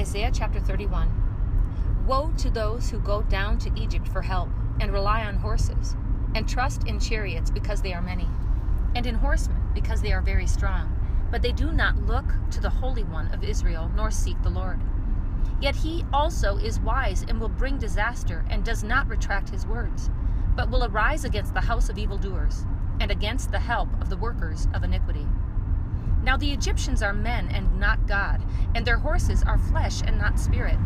Isaiah chapter 31. Woe to those who go down to Egypt for help, and rely on horses, and trust in chariots because they are many, and in horsemen because they are very strong, but they do not look to the Holy One of Israel, nor seek the Lord. Yet he also is wise and will bring disaster, and does not retract his words, but will arise against the house of evildoers, and against the help of the workers of iniquity. Now the Egyptians are men and not God, and their horses are flesh and not spirit.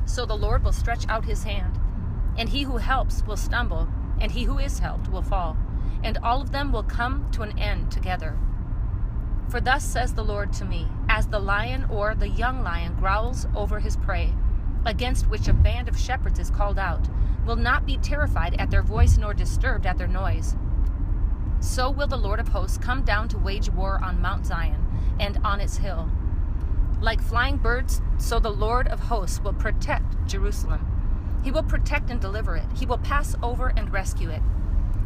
So the Lord will stretch out his hand, and he who helps will stumble, and he who is helped will fall, and all of them will come to an end together. For thus says the Lord to me, as the lion or the young lion growls over his prey, against which a band of shepherds is called out, will not be terrified at their voice nor disturbed at their noise. So will the Lord of hosts come down to wage war on Mount Zion and on its hill. Like flying birds, so the Lord of hosts will protect Jerusalem. He will protect and deliver it. He will pass over and rescue it.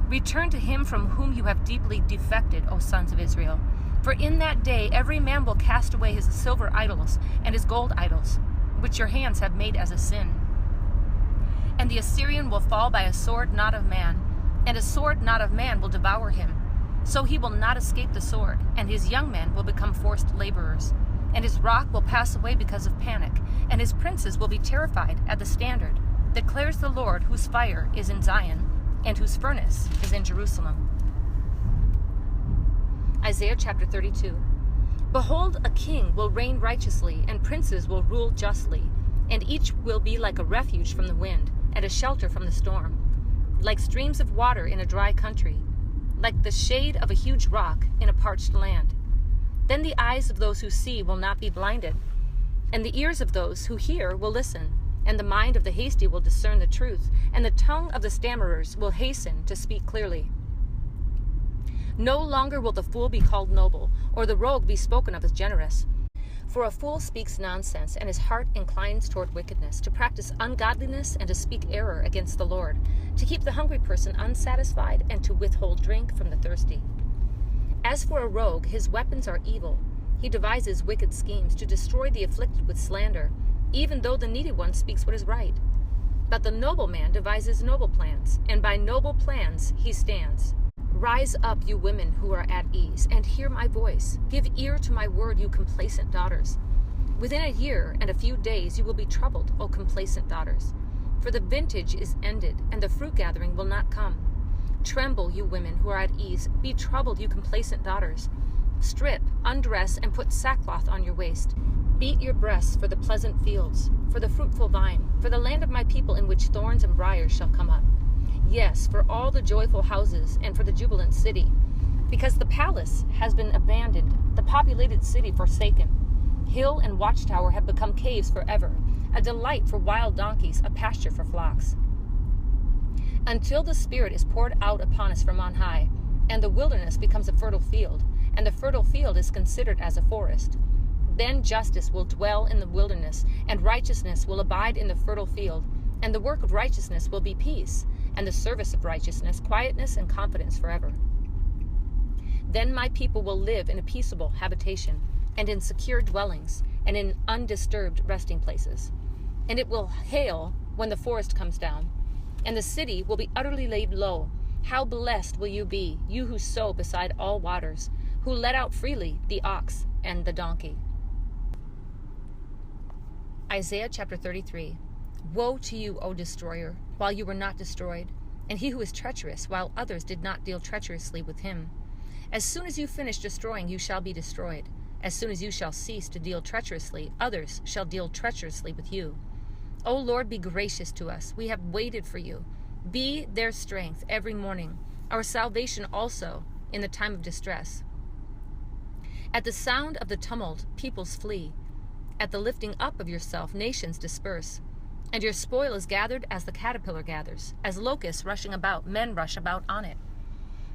Return to him from whom you have deeply defected, O sons of Israel. For in that day every man will cast away his silver idols and his gold idols, which your hands have made as a sin. And the Assyrian will fall by a sword not of man, and a sword not of man will devour him. So he will not escape the sword, and his young men will become forced laborers. And his rock will pass away because of panic, and his princes will be terrified at the standard, declares the Lord, whose fire is in Zion, and whose furnace is in Jerusalem. Isaiah chapter 32. Behold, a king will reign righteously, and princes will rule justly, and each will be like a refuge from the wind, and a shelter from the storm, like streams of water in a dry country, like the shade of a huge rock in a parched land. Then the eyes of those who see will not be blinded, and the ears of those who hear will listen, and the mind of the hasty will discern the truth, and the tongue of the stammerers will hasten to speak clearly. No longer will the fool be called noble, or the rogue be spoken of as generous. For a fool speaks nonsense, and his heart inclines toward wickedness, to practice ungodliness and to speak error against the Lord, to keep the hungry person unsatisfied and to withhold drink from the thirsty. As for a rogue, his weapons are evil. He devises wicked schemes to destroy the afflicted with slander, even though the needy one speaks what is right. But the noble man devises noble plans, and by noble plans he stands. Rise up, you women who are at ease, and hear my voice. Give ear to my word, you complacent daughters. Within a year and a few days you will be troubled, O complacent daughters. For the vintage is ended, and the fruit gathering will not come. Tremble, you women who are at ease. Be troubled, you complacent daughters. Strip, undress, and put sackcloth on your waist. Beat your breasts for the pleasant fields, for the fruitful vine, for the land of my people in which thorns and briars shall come up. Yes, for all the joyful houses, and for the jubilant city. Because the palace has been abandoned, the populated city forsaken. Hill and watchtower have become caves forever, a delight for wild donkeys, a pasture for flocks. Until the Spirit is poured out upon us from on high, and the wilderness becomes a fertile field, and the fertile field is considered as a forest. Then justice will dwell in the wilderness, and righteousness will abide in the fertile field, and the work of righteousness will be peace, and the service of righteousness, quietness and confidence forever. Then my people will live in a peaceable habitation, and in secure dwellings, and in undisturbed resting places. And it will hail when the forest comes down, and the city will be utterly laid low. How blessed will you be, you who sow beside all waters, who let out freely the ox and the donkey. Isaiah chapter 33. Woe to you, O destroyer, while you were not destroyed, and he who is treacherous, while others did not deal treacherously with him. As soon as you finish destroying, you shall be destroyed. As soon as you shall cease to deal treacherously, others shall deal treacherously with you. O Lord, be gracious to us. We have waited for you. Be their strength every morning, our salvation also in the time of distress. At the sound of the tumult, peoples flee. At the lifting up of yourself, nations disperse. And your spoil is gathered as the caterpillar gathers, as locusts rushing about, men rush about on it.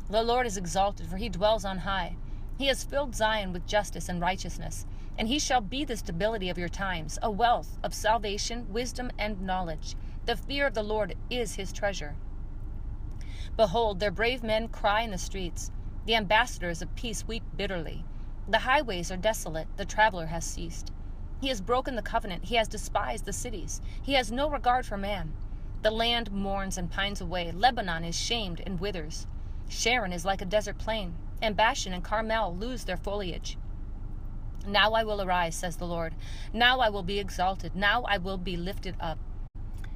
The Lord is exalted, for he dwells on high. He has filled Zion with justice and righteousness, and he shall be the stability of your times, a wealth of salvation, wisdom, and knowledge. The fear of the Lord is his treasure. Behold, their brave men cry in the streets. The ambassadors of peace weep bitterly. The highways are desolate, the traveler has ceased. He has broken the covenant. He has despised the cities. He has no regard for man. The land mourns and pines away. Lebanon is shamed and withers. Sharon is like a desert plain, and Bashan and Carmel lose their foliage. Now I will arise, says the Lord. Now I will be exalted. Now I will be lifted up.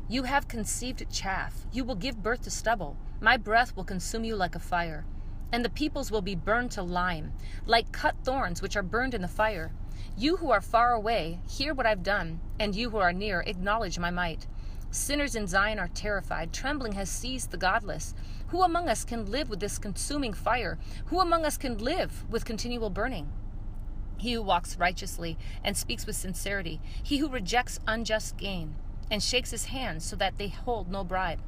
You have conceived chaff. You will give birth to stubble. My breath will consume you like a fire, and the peoples will be burned to lime, like cut thorns which are burned in the fire. You who are far away, hear what I've done, and you who are near, acknowledge my might. Sinners in Zion are terrified. Trembling has seized the godless. Who among us can live with this consuming fire? Who among us can live with continual burning? He who walks righteously and speaks with sincerity, he who rejects unjust gain and shakes his hands so that they hold no bribe.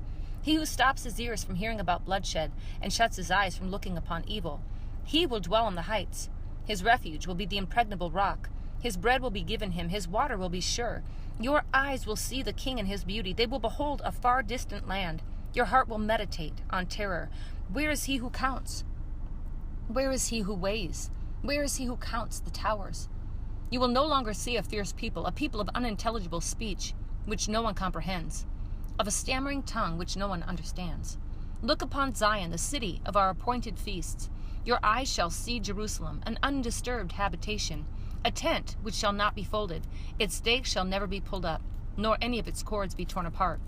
He who stops his ears from hearing about bloodshed and shuts his eyes from looking upon evil. He will dwell on the heights. His refuge will be the impregnable rock. His bread will be given him. His water will be sure. Your eyes will see the king in his beauty. They will behold a far distant land. Your heart will meditate on terror. Where is he who counts? Where is he who weighs? Where is he who counts the towers? You will no longer see a fierce people, a people of unintelligible speech, which no one comprehends, of a stammering tongue which no one understands. Look upon Zion, the city of our appointed feasts. Your eyes shall see Jerusalem, an undisturbed habitation, a tent which shall not be folded. Its stakes shall never be pulled up, nor any of its cords be torn apart.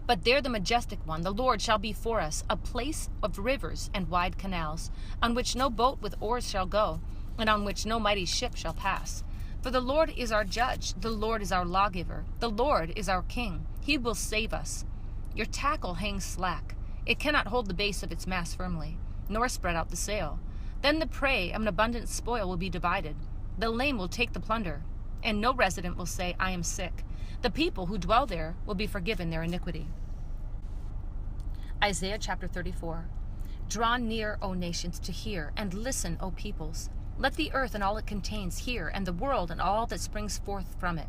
But there the majestic one, the Lord, shall be for us, a place of rivers and wide canals, on which no boat with oars shall go, and on which no mighty ship shall pass. For the Lord is our judge, the Lord is our lawgiver, the Lord is our king. He will save us. Your tackle hangs slack. It cannot hold the base of its mast firmly, nor spread out the sail. Then the prey of an abundant spoil will be divided. The lame will take the plunder, and no resident will say, I am sick. The people who dwell there will be forgiven their iniquity. Isaiah chapter 34. Draw near, O nations, to hear, and listen, O peoples. Let the earth and all it contains hear, and the world and all that springs forth from it.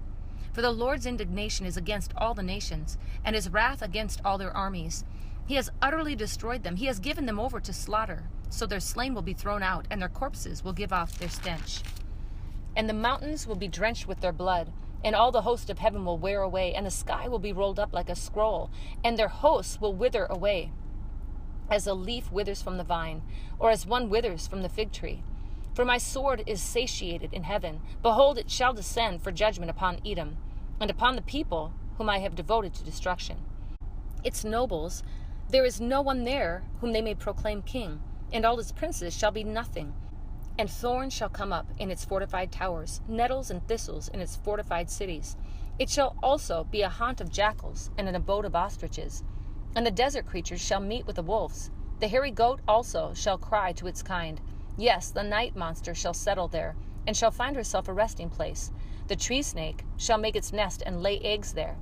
For the Lord's indignation is against all the nations, and his wrath against all their armies. He has utterly destroyed them. He has given them over to slaughter. So their slain will be thrown out, and their corpses will give off their stench. And the mountains will be drenched with their blood, and all the host of heaven will wear away, and the sky will be rolled up like a scroll, and their hosts will wither away, as a leaf withers from the vine, or as one withers from the fig tree. For my sword is satiated in heaven. Behold, it shall descend for judgment upon Edom, and upon the people whom I have devoted to destruction. Its nobles, there is no one there whom they may proclaim king, and all its princes shall be nothing. And thorns shall come up in its fortified towers, nettles and thistles in its fortified cities. It shall also be a haunt of jackals and an abode of ostriches. And the desert creatures shall meet with the wolves. The hairy goat also shall cry to its kind. Yes, the night monster shall settle there, and shall find herself a resting place. The tree snake shall make its nest and lay eggs there,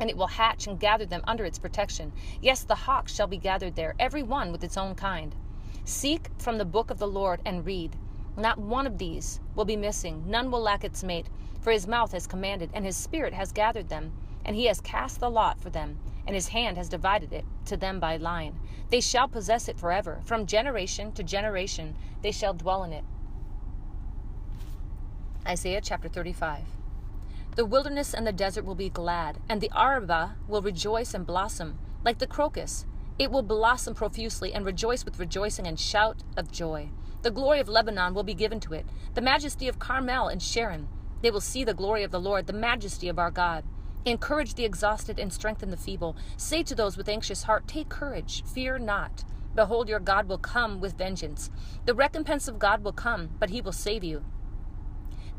and it will hatch and gather them under its protection. Yes, the hawk shall be gathered there, every one with its own kind. Seek from the book of the Lord and read. Not one of these will be missing. None will lack its mate. For his mouth has commanded, and his spirit has gathered them. And he has cast the lot for them, and his hand has divided it to them by line. They shall possess it forever. From generation to generation they shall dwell in it. Isaiah chapter 35. The wilderness and the desert will be glad, and the Arabah will rejoice and blossom like the crocus. It will blossom profusely and rejoice with rejoicing and shout of joy. The glory of Lebanon will be given to it, the majesty of Carmel and Sharon. They will see the glory of the Lord, the majesty of our God. Encourage the exhausted and strengthen the feeble. Say to those with anxious heart, take courage, fear not. Behold, your God will come with vengeance. The recompense of God will come, but he will save you.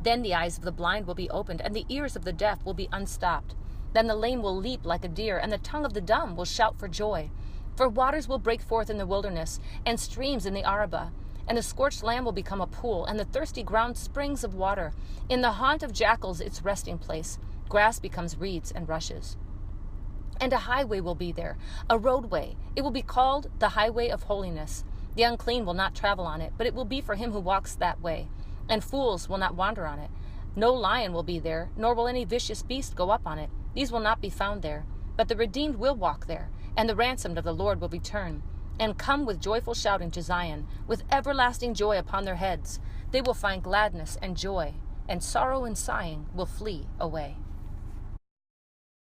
Then the eyes of the blind will be opened, and the ears of the deaf will be unstopped. Then the lame will leap like a deer, and the tongue of the dumb will shout for joy. For waters will break forth in the wilderness, and streams in the Arabah. And the scorched land will become a pool, and the thirsty ground springs of water. In the haunt of jackals its resting place. Grass becomes reeds and rushes. And a highway will be there, a roadway. It will be called the highway of holiness. The unclean will not travel on it, but it will be for him who walks that way. And fools will not wander on it. No lion will be there, nor will any vicious beast go up on it. These will not be found there. But the redeemed will walk there, and the ransomed of the Lord will return, and come with joyful shouting to Zion, with everlasting joy upon their heads. They will find gladness and joy, and sorrow and sighing will flee away.